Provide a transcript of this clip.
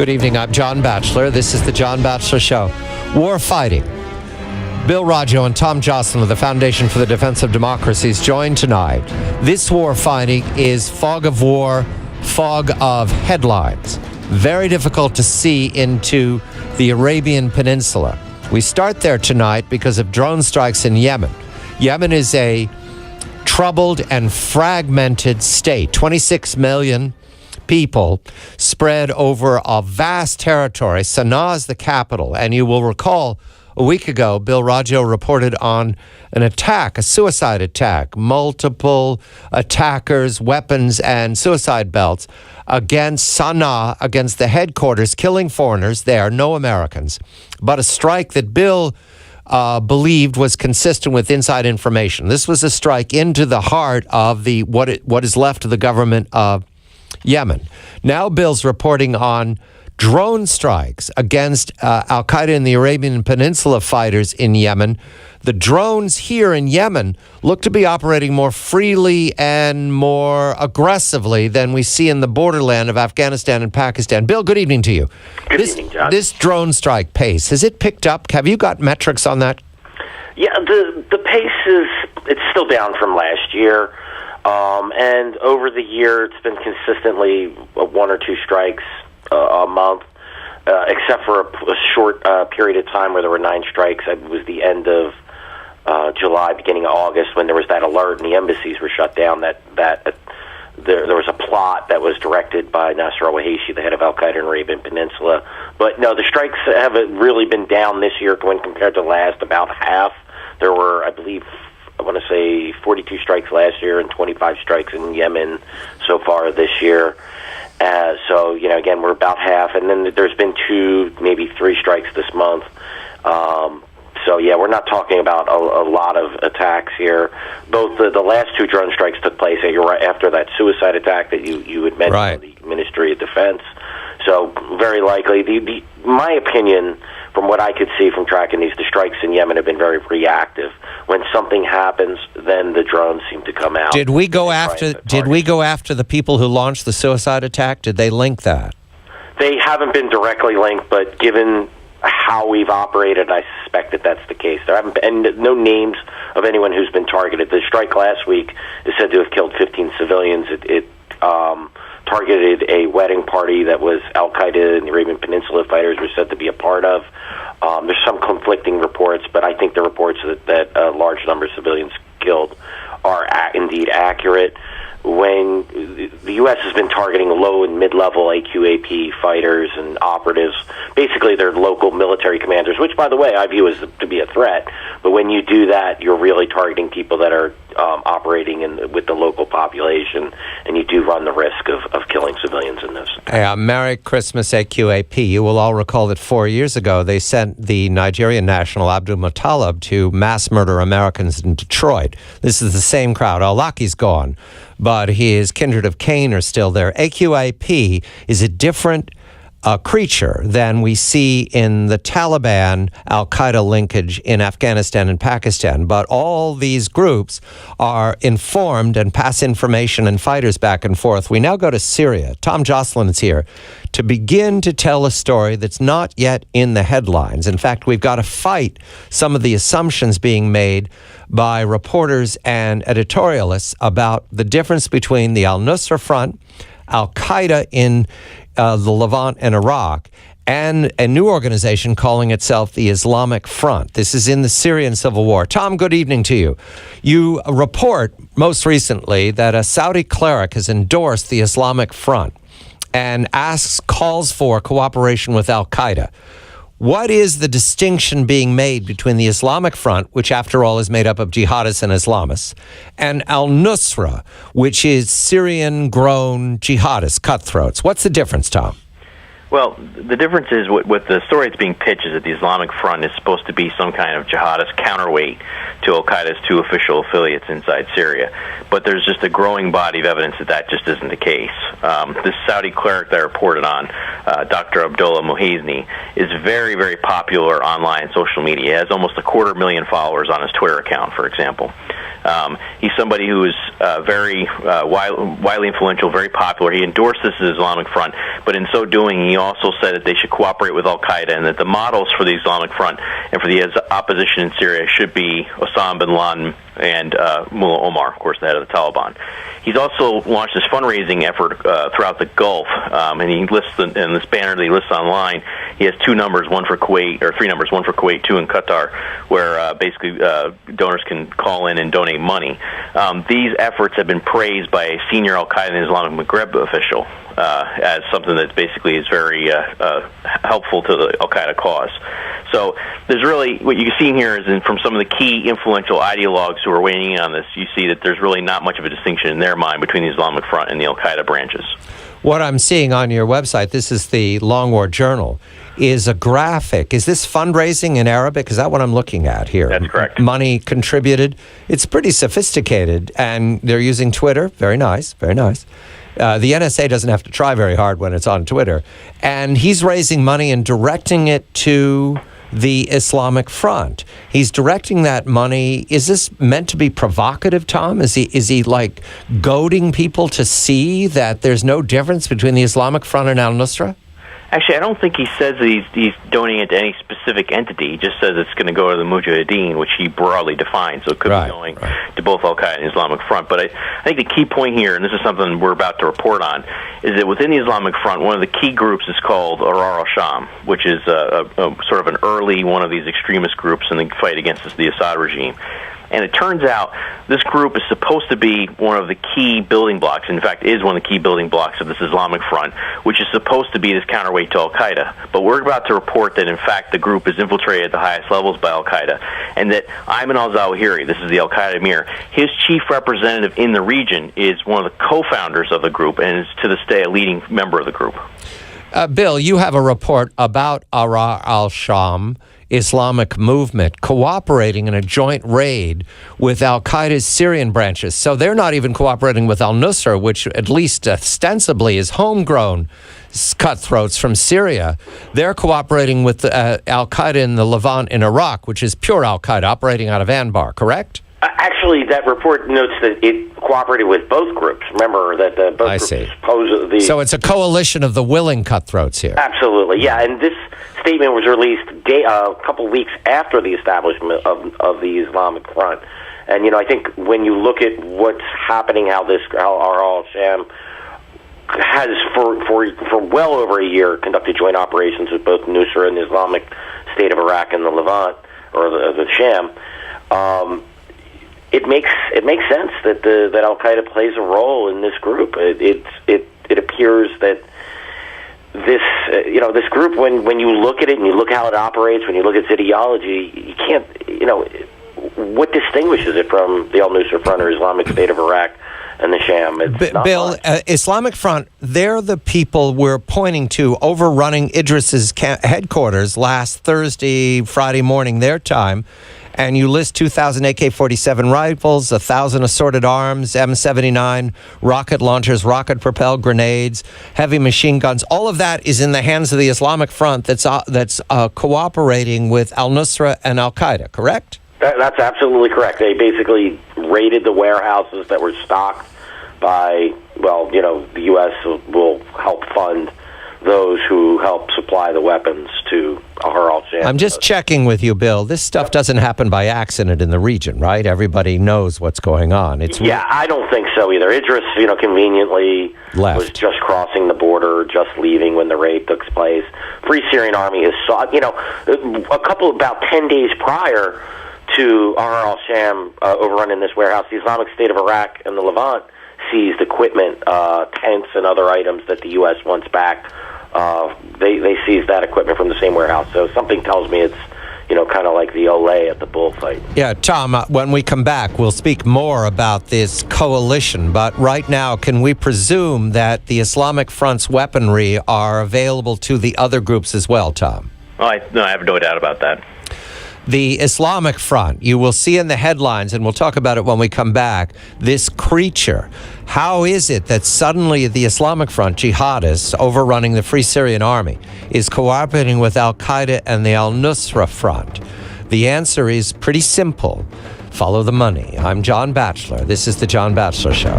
Good evening, I'm John Batchelor. This is the John Batchelor Show. War fighting. Bill Roggio and Tom Joscelyn of the Foundation for the Defense of Democracies joined tonight. This war fighting is fog of war, fog of headlines. Very difficult to see into the Arabian Peninsula. We start there tonight because of drone strikes in Yemen. Yemen is a troubled and fragmented state. 26 million people spread over a vast territory. Sana'a is the capital. And you will recall a week ago, Bill Roggio reported on an attack, a suicide attack, multiple attackers, weapons, and suicide belts against Sana'a, against the headquarters, killing foreigners there, no Americans. But a strike that Bill believed was consistent with inside information. This was a strike into the heart of what is left of the government of Yemen. Now Bill's reporting on drone strikes against al-Qaeda and the Arabian Peninsula fighters in Yemen. The drones here in Yemen look to be operating more freely and more aggressively than we see in the borderland of Afghanistan and Pakistan. Bill, good evening to you. Good evening, John. This drone strike pace, has it picked up? Have you got metrics on that? Yeah, the pace it's still down from last year. And over the year, it's been consistently one or two strikes a month, except for a short period of time where there were 9 strikes. It was the end of July, beginning of August, when there was that alert and the embassies were shut down. There was a plot that was directed by Nasser al-Wahishi, the head of al-Qaeda in the Arabian Peninsula. But no, the strikes haven't really been down this year when compared to last, about half. There were, I believe, I want to say 42 strikes last year and 25 strikes in Yemen so far this year. So, again, we're about half. And then there's been 2, maybe 3 strikes this month. So, yeah, we're not talking about a lot of attacks here. Both the last 2 drone strikes took place after that suicide attack that you had mentioned, right, the Ministry of Defense. So, very likely, my opinion, from what I could see from tracking these, the strikes in Yemen have been very reactive. When something happens, then the drones seem to come out. Did we go after the people who launched the suicide attack? Did they link that? They haven't been directly linked, but given how we've operated, I suspect that that's the case. There haven't been no names of anyone who's been targeted. The strike last week is said to have killed 15 civilians. It targeted a wedding party that was al-Qaeda and the Arabian Peninsula fighters were said to be a part of. There's some conflicting reports, but I think the reports that a large number of civilians killed are indeed accurate. When the U.S. has been targeting low and mid-level AQAP fighters and operatives, basically they're local military commanders, which, by the way, I view as to be a threat. But when you do that, you're really targeting people that are operating with the local population, and you do run the risk of killing civilians in this. Merry Christmas, AQAP. You will all recall that 4 years ago, they sent the Nigerian national Abdul Muttalib to mass murder Americans in Detroit. This is the same crowd. Al-Awlaki's gone, but his kindred of Cain are still there. AQAP is a different creature than we see in the Taliban al-Qaeda linkage in Afghanistan and Pakistan. But all these groups are informed and pass information and fighters back and forth. We now go to Syria. Tom Joscelyn is here to begin to tell a story that's not yet in the headlines. In fact, we've got to fight some of the assumptions being made by reporters and editorialists about the difference between the al-Nusra Front, al-Qaeda in the Levant and Iraq, and a new organization calling itself the Islamic Front. This is in the Syrian civil war. Tom, good evening to you. You report most recently that a Saudi cleric has endorsed the Islamic Front and calls for cooperation with al-Qaeda. What is the distinction being made between the Islamic Front, which after all is made up of jihadists and Islamists, and al-Nusra, which is Syrian-grown jihadists, cutthroats? What's the difference, Tom? Well, the difference is what the story that's being pitched is that the Islamic Front is supposed to be some kind of jihadist counterweight to al-Qaeda's 2 official affiliates inside Syria. But there's just a growing body of evidence that just isn't the case. This Saudi cleric that I reported on, Dr. Abdullah Muhazni, is very, very popular online social media. He has almost 250,000 followers on his Twitter account, for example. He's somebody who is very widely influential, very popular. He endorsed this Islamic Front, but in so doing, he also said that they should cooperate with al-Qaeda and that the models for the Islamic Front and for the opposition in Syria should be Osama bin Laden and Mullah Omar, of course, the head of the Taliban. He's also launched this fundraising effort throughout the Gulf, and he lists in this banner that he lists online. He has two numbers, one for Kuwait, or three numbers, one for Kuwait, two in Qatar, where basically donors can call in and donate money. These efforts have been praised by a senior al-Qaeda and Islamic Maghreb official as something that basically is very helpful to the al-Qaeda cause. So there's really, what you can see here is from some of the key influential ideologues who are weighing in on this, you see that there's really not much of a distinction in their mind between the Islamic Front and the al-Qaeda branches. What I'm seeing on your website, this is the Long War Journal, is a graphic. Is this fundraising in Arabic? Is that what I'm looking at here? That's correct. Money contributed. It's pretty sophisticated, and they're using Twitter. Very nice, very nice. The NSA doesn't have to try very hard when it's on Twitter. And he's raising money and directing it to the Islamic Front. He's directing that money. Is this meant to be provocative, Tom? Is he like goading people to see that there's no difference between the Islamic Front and al-Nusra? Actually, I don't think he says that he's donating it to any specific entity. He just says it's going to go to the Mujahideen, which he broadly defines. So it could be going to both al-Qaeda and Islamic Front. But I think the key point here, and this is something we're about to report on, is that within the Islamic Front, one of the key groups is called Ahrar al-Sham, which is a sort of an early one of these extremist groups in the fight against the Assad regime. And it turns out this group is supposed to be one of the key building blocks, in fact, is one of the key building blocks of this Islamic Front, which is supposed to be this counterweight to al-Qaeda. But we're about to report that, in fact, the group is infiltrated at the highest levels by al-Qaeda, and that Ayman al-Zawahiri, this is the al-Qaeda emir, his chief representative in the region is one of the co-founders of the group and is to this day a leading member of the group. Bill, you have a report about Ahrar al-Sham Islamic movement cooperating in a joint raid with al-Qaeda's Syrian branches. So they're not even cooperating with al-Nusra, which at least ostensibly is homegrown cutthroats from Syria. They're cooperating with al-Qaeda in the Levant in Iraq, which is pure al-Qaeda operating out of Anbar, correct? Actually, that report notes that it cooperated with both groups. Remember that both groups supposedly... So it's a coalition of the willing cutthroats here. Absolutely, yeah. And this statement was released a couple weeks after the establishment of the Islamic Front. And, I think when you look at what's happening, how Ahrar al-Sham has, for well over a year, conducted joint operations with both Nusra and the Islamic State of Iraq and the Levant, or the Sham, it makes sense that al-Qaeda plays a role in this group. It appears that this group, when you look at it and you look how it operates, when you look at its ideology, you can't, what distinguishes it from the al-Nusra Front or Islamic State of Iraq and the Sham? Bill, Islamic Front, they're the people we're pointing to overrunning Idris's headquarters last Friday morning their time. And you list 2,000 AK-47 rifles, 1,000 assorted arms, M79, rocket launchers, rocket-propelled grenades, heavy machine guns. All of that is in the hands of the Islamic Front that's cooperating with al-Nusra and al-Qaeda, correct? That's absolutely correct. They basically raided the warehouses that were stocked by, the U.S. will help fund those who help supply the weapons to Ahrar al-Sham. I'm just checking with you, Bill. This stuff doesn't happen by accident in the region, right? Everybody knows what's going on. I don't think so either. Idris, conveniently was just crossing the border, just leaving when the raid took place. Free Syrian Army has sought, about 10 days prior to Ahrar al-Sham overrunning this warehouse, the Islamic State of Iraq and the Levant seized equipment, tents and other items that the U.S. wants back. They seized that equipment from the same warehouse. So something tells me it's, kind of like the Olay at the bullfight. Yeah, Tom, when we come back, we'll speak more about this coalition. But right now, can we presume that the Islamic Front's weaponry are available to the other groups as well, Tom? I have no doubt about that. The Islamic Front, you will see in the headlines, and we'll talk about it when we come back, this creature. How is it that suddenly the Islamic Front, jihadists overrunning the Free Syrian Army, is cooperating with al-Qaeda and the al-Nusra Front? The answer is pretty simple. Follow the money. I'm John Batchelor. This is The John Batchelor Show.